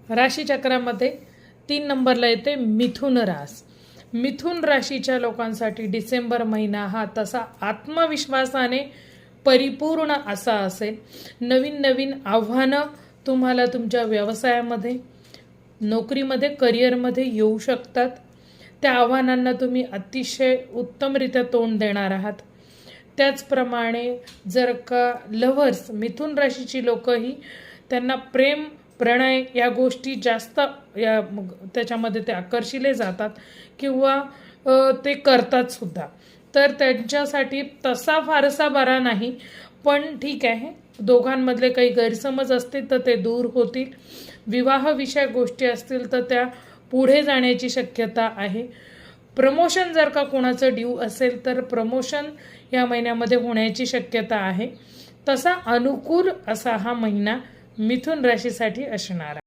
राशीचक्रामध्ये 3 नंबरला येते मिथुन रास। मिथुन राशीच्या लोकांसाठी डिसेंबर महिना हा तसा आत्मविश्वासाने परिपूर्ण असा असेल। नवीन नवीन आव्हानं तुम्हाला तुमच्या व्यवसायामध्ये, नोकरीमध्ये, करिअरमध्ये येऊ शकतात। त्या आव्हानांना तुम्ही अतिशय उत्तमरित्या तोंड देणार आहात। त्याचप्रमाणे जर का लव्हर्स, मिथुन राशीची लोकही, त्यांना प्रेम, प्रणय या गोष्टी जास्त त्याच्यामध्ये ते आकर्षिले जातात किंवा ते करतात सुद्धा। तर त्यांच्यासाठी तसा फारसा बरा नाही, पण ठीक आहे, दोघांमधले काही गैरसमज असतील तर ते दूर होतील। विवाहविषयक गोष्टी असतील तर त्या पुढे जाण्याची शक्यता आहे। प्रमोशन जर का कोणाचं ड्यू असेल तर प्रमोशन या महिन्यामध्ये होण्याची शक्यता आहे। तसा अनुकूल असा हा महिना मिथुन राशीसाठी असणार आहे।